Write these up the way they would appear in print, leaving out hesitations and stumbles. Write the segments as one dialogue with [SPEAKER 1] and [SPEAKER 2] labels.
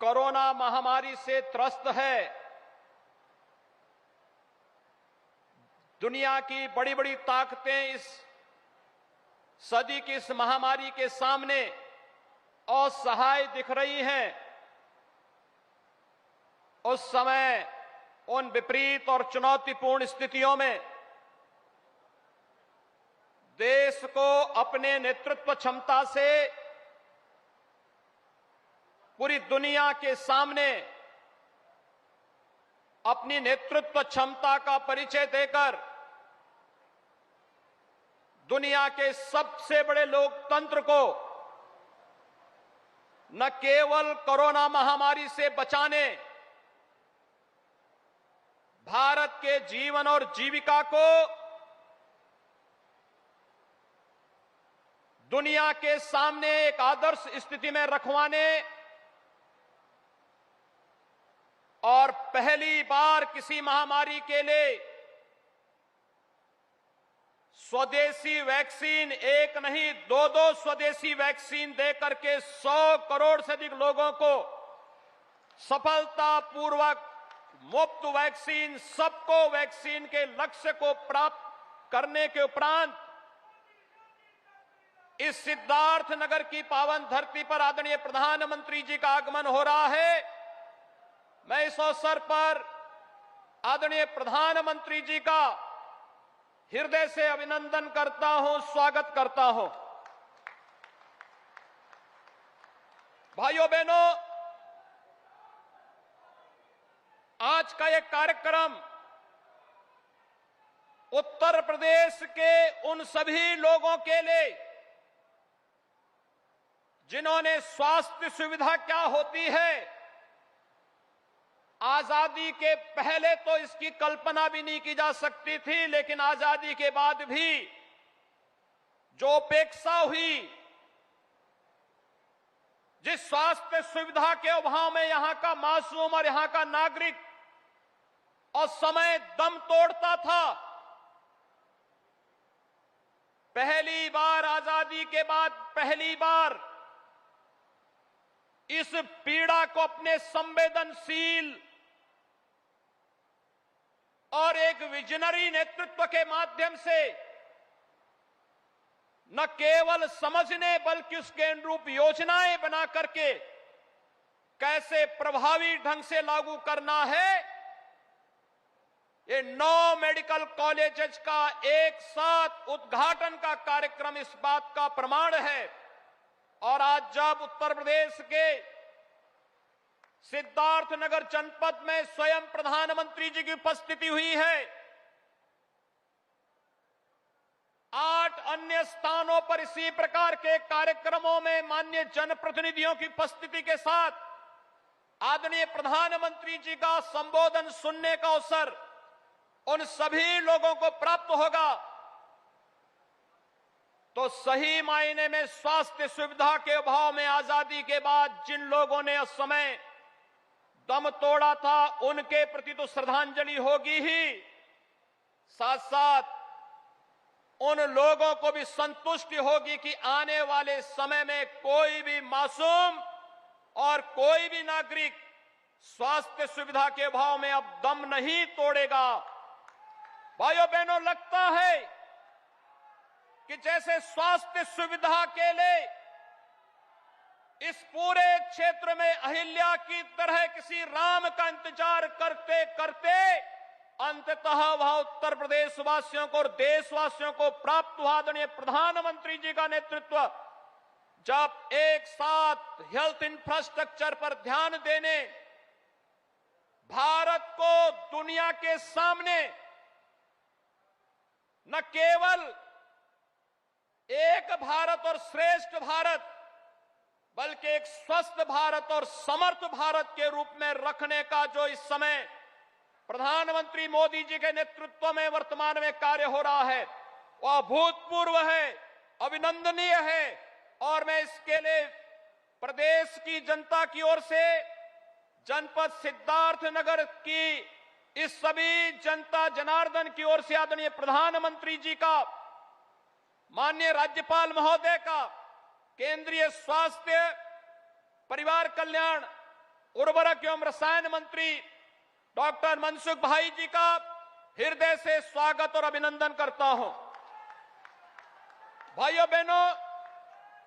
[SPEAKER 1] Corona महामारी से त्रस्त है। दुनिया की बड़ी बड़ी ताकतें इस सदी की इस महामारी के सामने असहाय दिख रही हैं। उस समय उन विपरीत और चुनौतीपूर्ण स्थितियों में देश को अपने नेतृत्व क्षमता से पूरी दुनिया के सामने अपनी नेतृत्व क्षमता का परिचय देकर दुनिया के सबसे बड़े लोकतंत्र को न केवल कोरोना महामारी से बचाने, भारत के जीवन और जीविका को दुनिया के सामने एक आदर्श स्थिति में रखवाने और पहली बार किसी महामारी के लिए स्वदेशी वैक्सीन, एक नहीं दो स्वदेशी वैक्सीन देकर के 100 करोड़ से अधिक लोगों को सफलतापूर्वक मुफ्त वैक्सीन, सबको वैक्सीन के लक्ष्य को प्राप्त करने के उपरांत इस सिद्धार्थनगर की पावन धरती पर आदरणीय प्रधानमंत्री जी का आगमन हो रहा है। मैं इस अवसर पर आदरणीय प्रधानमंत्री जी का हृदय से अभिनंदन करता हूं, स्वागत करता हूं। भाइयों बहनों, आज का यह कार्यक्रम उत्तर प्रदेश के उन सभी लोगों के लिए जिन्होंने स्वास्थ्य सुविधा क्या होती है, आजादी के पहले तो इसकी कल्पना भी नहीं की जा सकती थी, लेकिन आजादी के बाद भी जो उपेक्षा हुई, जिस स्वास्थ्य सुविधा के अभाव में यहां का मासूम और यहां का नागरिक और समय दम तोड़ता था, पहली बार आजादी के बाद पहली बार इस पीड़ा को अपने संवेदनशील और एक विजनरी नेतृत्व के माध्यम से न केवल समझने बल्कि उसके अनुरूप योजनाएं बना करके कैसे प्रभावी ढंग से लागू करना है, ये 9 मेडिकल कॉलेजेस का एक साथ उद्घाटन का कार्यक्रम इस बात का प्रमाण है। और आज जब उत्तर प्रदेश के सिद्धार्थनगर जनपद में स्वयं प्रधानमंत्री जी की उपस्थिति हुई है, 8 अन्य स्थानों पर इसी प्रकार के कार्यक्रमों में माननीय जनप्रतिनिधियों की उपस्थिति के साथ आदरणीय प्रधानमंत्री जी का संबोधन सुनने का अवसर उन सभी लोगों को प्राप्त होगा, तो सही मायने में स्वास्थ्य सुविधा के अभाव में आजादी के बाद जिन लोगों ने उस समय दम तोड़ा था, उनके प्रति तो श्रद्धांजलि होगी ही, साथ साथ उन लोगों को भी संतुष्टि होगी कि आने वाले समय में कोई भी मासूम और कोई भी नागरिक स्वास्थ्य सुविधा के अभाव में अब दम नहीं तोड़ेगा। भाइयों बहनों, लगता है कि जैसे स्वास्थ्य सुविधा के लिए इस पूरे क्षेत्र में अहिल्या की तरह किसी राम का इंतजार करते करते अंततः वह उत्तर प्रदेश वासियों को और देशवासियों को प्राप्त हुआ आदरणीय प्रधानमंत्री जी का नेतृत्व, जब एक साथ हेल्थ इंफ्रास्ट्रक्चर पर ध्यान देने, भारत को दुनिया के सामने न केवल एक भारत और श्रेष्ठ भारत बल्कि एक स्वस्थ भारत और समर्थ भारत के रूप में रखने का जो इस समय प्रधानमंत्री मोदी जी के नेतृत्व में वर्तमान में कार्य हो रहा है, वह अभूतपूर्व है, अभिनंदनीय है। और मैं इसके लिए प्रदेश की जनता की ओर से, जनपद सिद्धार्थनगर की इस सभी जनता जनार्दन की ओर से आदरणीय प्रधानमंत्री जी का, माननीय राज्यपाल महोदय का, केंद्रीय स्वास्थ्य परिवार कल्याण उर्वरक एवं रसायन मंत्री डॉक्टर मनसुख भाई जी का हृदय से स्वागत और अभिनंदन करता हूं। भाइयों बहनों,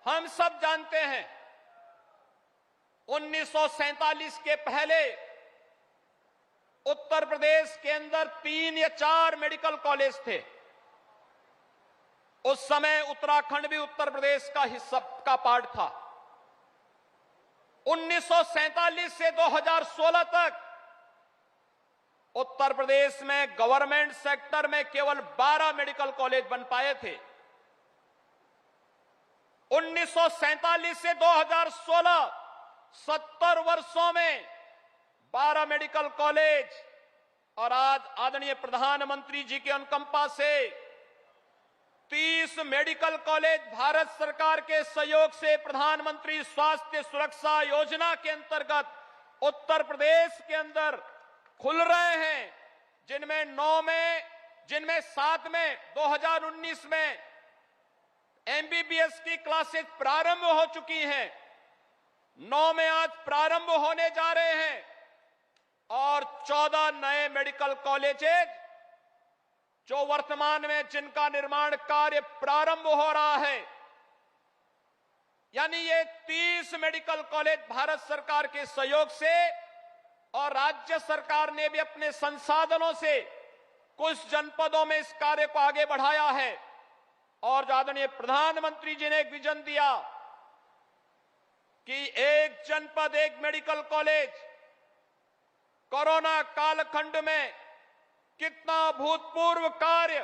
[SPEAKER 1] हम सब जानते हैं 1947 के पहले उत्तर प्रदेश के अंदर 3 या 4 मेडिकल कॉलेज थे। उस समय उत्तराखंड भी उत्तर प्रदेश का हिस्सा का पार्ट था। 1947 से 2016 तक उत्तर प्रदेश में गवर्नमेंट सेक्टर में केवल 12 मेडिकल कॉलेज बन पाए थे। 1947 से 2016 70 वर्षों में 12 मेडिकल कॉलेज, और आज आदरणीय प्रधानमंत्री जी के अनुकंपा से 30 मेडिकल कॉलेज भारत सरकार के सहयोग से प्रधानमंत्री स्वास्थ्य सुरक्षा योजना के अंतर्गत उत्तर प्रदेश के अंदर खुल रहे हैं, जिनमें 7 में 2019 में एमबीबीएस की क्लासेस प्रारंभ हो चुकी हैं, 9 में आज प्रारंभ होने जा रहे हैं, और 14 नए मेडिकल कॉलेजेस जो वर्तमान में जिनका निर्माण कार्य प्रारंभ हो रहा है। यानी ये 30 मेडिकल कॉलेज भारत सरकार के सहयोग से, और राज्य सरकार ने भी अपने संसाधनों से कुछ जनपदों में इस कार्य को आगे बढ़ाया है। और आदरणीय प्रधानमंत्री जी ने एक विजन दिया कि एक जनपद एक मेडिकल कॉलेज। कोरोना कालखंड में कितना भूतपूर्व कार्य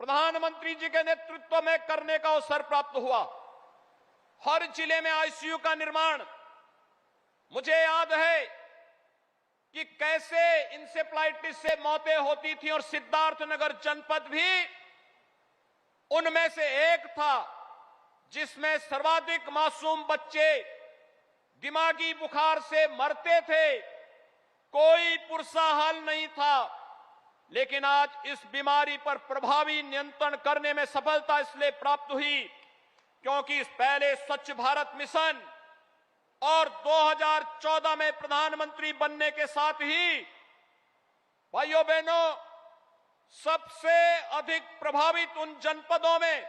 [SPEAKER 1] प्रधानमंत्री जी के नेतृत्व में करने का अवसर प्राप्त हुआ। हर जिले में आईसीयू का निर्माण। मुझे याद है कि कैसे इंसेफ्लाइटिस से मौतें होती थी, और सिद्धार्थनगर जनपद भी उनमें से एक था जिसमें सर्वाधिक मासूम बच्चे दिमागी बुखार से मरते थे। कोई पुरसा हल नहीं था, लेकिन आज इस बीमारी पर प्रभावी नियंत्रण करने में सफलता इसलिए प्राप्त हुई क्योंकि इस पहले स्वच्छ भारत मिशन और 2014 में प्रधानमंत्री बनने के साथ ही भाइयों बहनों, सबसे अधिक प्रभावित उन जनपदों में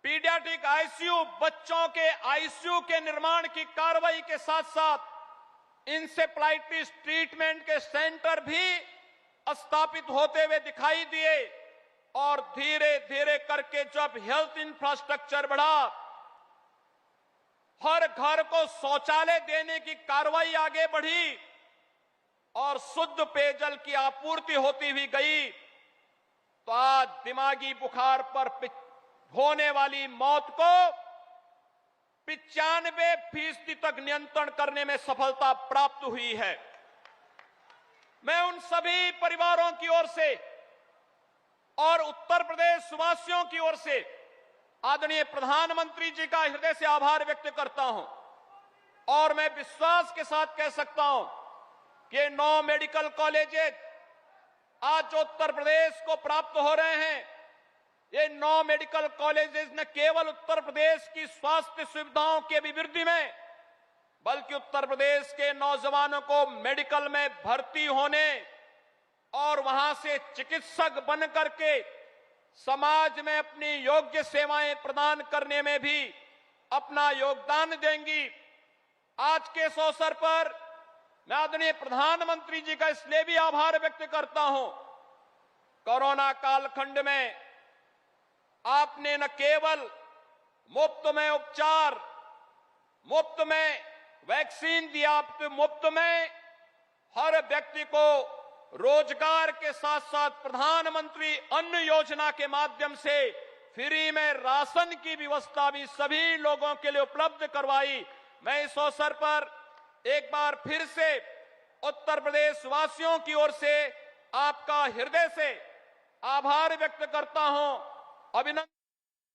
[SPEAKER 1] पीडियाट्रिक आईसीयू, बच्चों के आईसीयू के निर्माण की कार्रवाई के साथ साथ इंसेफ्लाइटिस ट्रीटमेंट के सेंटर भी स्थापित होते हुए दिखाई दिए। और धीरे धीरे करके जब हेल्थ इंफ्रास्ट्रक्चर बढ़ा, हर घर को शौचालय देने की कार्रवाई आगे बढ़ी और शुद्ध पेयजल की आपूर्ति होती हुई गई, तो आज दिमागी बुखार पर होने वाली मौत को 95% तक नियंत्रण करने में सफलता प्राप्त हुई है। मैं उन सभी परिवारों की ओर से और उत्तर प्रदेश वासियों की ओर से आदरणीय प्रधानमंत्री जी का हृदय से आभार व्यक्त करता हूं, और मैं विश्वास के साथ कह सकता हूं कि 9 मेडिकल कॉलेजेस आज जो उत्तर प्रदेश को प्राप्त हो रहे हैं, ये 9 मेडिकल कॉलेजेस न केवल उत्तर प्रदेश की स्वास्थ्य सुविधाओं की अभिवृद्धि में, बल्कि उत्तर प्रदेश के नौजवानों को मेडिकल में भर्ती होने और वहां से चिकित्सक बन करके समाज में अपनी योग्य सेवाएं प्रदान करने में भी अपना योगदान देंगी। आज के इस अवसर पर मैं आदरणीय प्रधानमंत्री जी का इसलिए भी आभार व्यक्त करता हूं, कोरोना कालखंड में आपने न केवल मुफ्त में उपचार, मुफ्त में वैक्सीन दिया, आप मुफ्त में हर व्यक्ति को रोजगार के साथ साथ प्रधानमंत्री अन्न योजना के माध्यम से फ्री में राशन की व्यवस्था भी सभी लोगों के लिए उपलब्ध करवाई। मैं इस अवसर पर एक बार फिर से उत्तर प्रदेश वासियों की ओर से आपका हृदय से आभार व्यक्त करता हूं, अभिनंदन।